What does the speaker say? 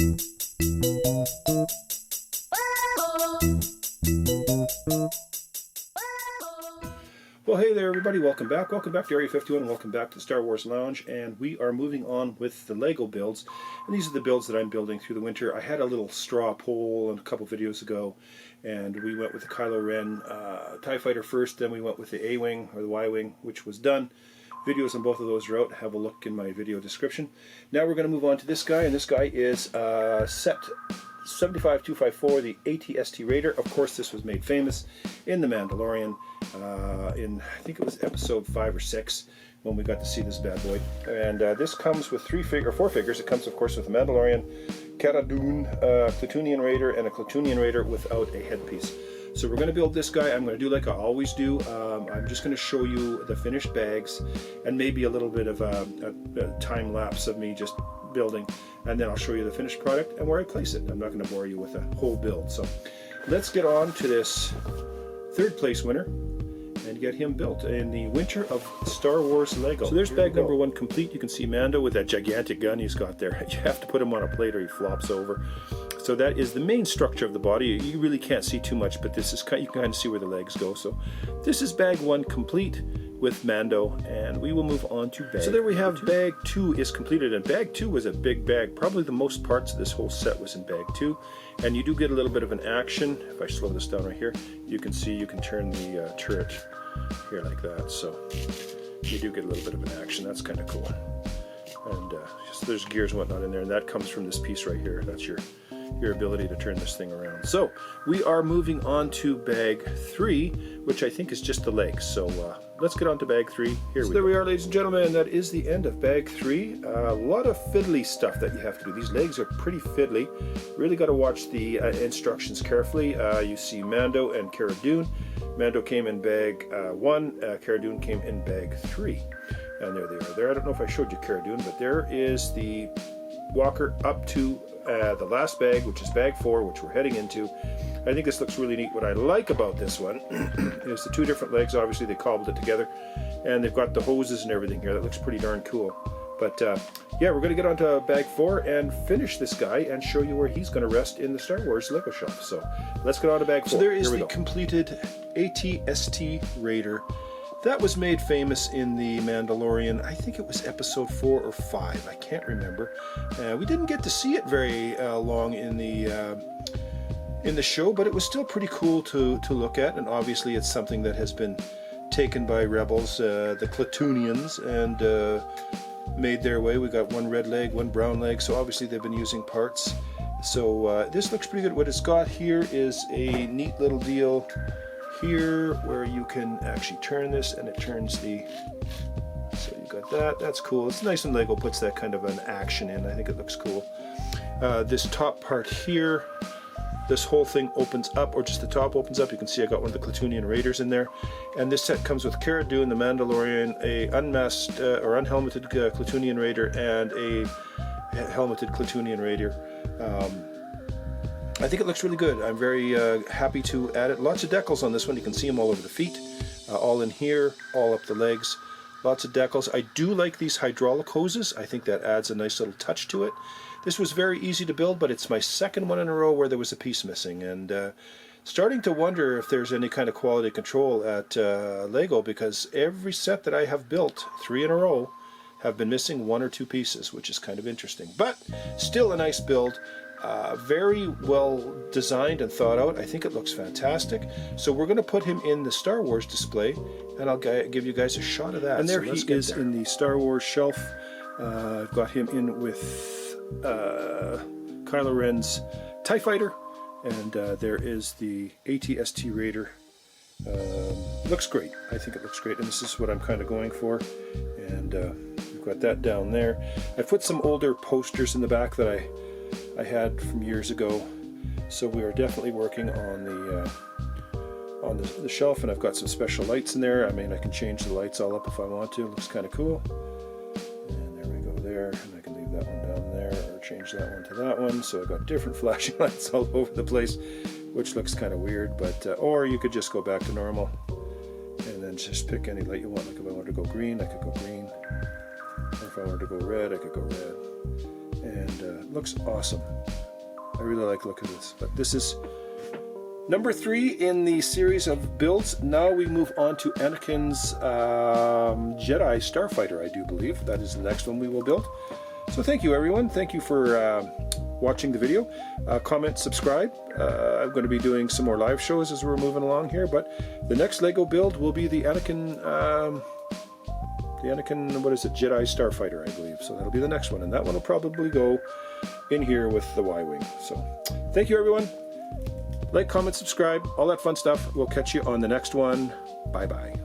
Well, hey there everybody, welcome back to Area 51, welcome back to the Star Wars Lounge, and we are moving on with the Lego builds, and these are the builds that I'm building through the winter. I had a little straw poll a couple videos ago, and we went with the Kylo Ren TIE Fighter first, then we went with the A-Wing, or the Y-Wing, which was done. Videos on both of those are out, have a look in my video description. Now we're going to move on to this guy, and this guy is Set 75254, the AT-ST Raider. Of course, this was made famous in The Mandalorian, in I think it was episode 5 or 6 when we got to see this bad boy. And this comes with four figures. It comes, of course, with a Mandalorian, Cara Dune, Klatooinian Raider, and a Klatooinian Raider without a headpiece. So we're going to build this guy. I'm going to do like I always do. I'm just going to show you the finished bags and maybe a little bit of a time lapse of me just building, and then I'll show you the finished product and where I place it. I'm not going to bore you with a whole build. So let's get on to this third place winner and get him built in the winter of Star Wars Lego. So there's bag number 1 complete. You can see Mando with that gigantic gun he's got there. You have to put him on a plate or he flops over. So that is the main structure of the body. You really can't see too much, but this is you can kind of see where the legs go. So this is bag 1 complete with Mando, and we will move on to bag. So there we have bag 2 is completed, and bag 2 was a big bag. Probably the most parts of this whole set was in bag 2, and you do get a little bit of an action. If I slow this down right here, you can see you can turn the turret here like that. So you do get a little bit of an action. That's kind of cool. And so there's gears and whatnot in there, and that comes from this piece right here. That's your ability to turn this thing around. So we are moving on to bag 3, which I think is just the legs. So let's get on to bag 3. There we are, ladies and gentlemen. That is the end of bag 3. A lot of fiddly stuff that you have to do. These legs are pretty fiddly. Really got to watch the instructions carefully. You see Mando and Cara Dune. Mando came in bag 1. Cara Dune came in bag 3. And there they are there. I don't know if I showed you Cara Dune, but there is the walker up to the last bag, which is bag 4, which we're heading into. I think this looks really neat. What I like about this one is the 2 different legs. Obviously they cobbled it together, and they've got the hoses and everything here. That looks pretty darn cool. But yeah, we're going to get onto bag 4 and finish this guy and show you where he's going to rest in the Star Wars Lego shelf. So let's get on to bag 4. So there is the completed AT-ST Raider. That was made famous in The Mandalorian. I think it was episode 4 or 5. I can't remember. We didn't get to see it very long in the show, but it was still pretty cool to look at. And obviously, it's something that has been taken by Rebels, the Klatooinians, and made their way. We got 1 red leg, 1 brown leg. So obviously, they've been using parts. So this looks pretty good. What it's got here is a neat little deal here where you can actually turn this, and it turns the, so you got that. That's cool. It's nice when Lego puts that kind of an action in. I think it looks cool. This top part here, this whole thing opens up, or just the top opens up. You can see I got one of the Klatooinian Raiders in there, and this set comes with Cara Dune, the Mandalorian, a unmasked or unhelmeted Klatooinian Raider, and a helmeted Klatooinian Raider. I think it looks really good. I'm very happy to add it. Lots of decals on this one. You can see them all over the feet, all in here, all up the legs. Lots of decals. I do like these hydraulic hoses. I think that adds a nice little touch to it. This was very easy to build, but it's my second one in a row where there was a piece missing. And starting to wonder if there's any kind of quality control at Lego, because every set that I have built, 3 in a row, have been missing 1 or 2 pieces, which is kind of interesting. But still a nice build. Very well designed and thought out. I think it looks fantastic. So we're going to put him in the Star Wars display, and I'll give you guys a shot of that. And there he is in the Star Wars shelf. I've got him in with Kylo Ren's TIE Fighter, and there is the AT-ST Raider. Looks great. I think it looks great, and this is what I'm kind of going for. And we've got that down there. I put some older posters in the back that I had from years ago, so we are definitely working on the shelf, and I've got some special lights in there. I mean, I can change the lights all up if I want to. It looks kind of cool. And there we go there, and I can leave that one down there, or change that one to that one. So I've got different flashing lights all over the place, which looks kind of weird, but or you could just go back to normal and then just pick any light you want. Like if I wanted to go green, I could go green. Or if I wanted to go red, I could go red. and it looks awesome. I really like the look of this. But this is number 3 in the series of builds. Now we move on to Anakin's Jedi Starfighter, I do believe. That is the next one we will build. So thank you, everyone. Thank you for watching the video. Comment, subscribe. I'm going to be doing some more live shows as we're moving along here, but the next Lego build will be the Anakin, what is it, Jedi Starfighter, I believe. So that'll be the next one, and that one will probably go in here with the Y-Wing. So thank you, everyone. Like, comment, subscribe, all that fun stuff. We'll catch you on the next one. Bye-bye.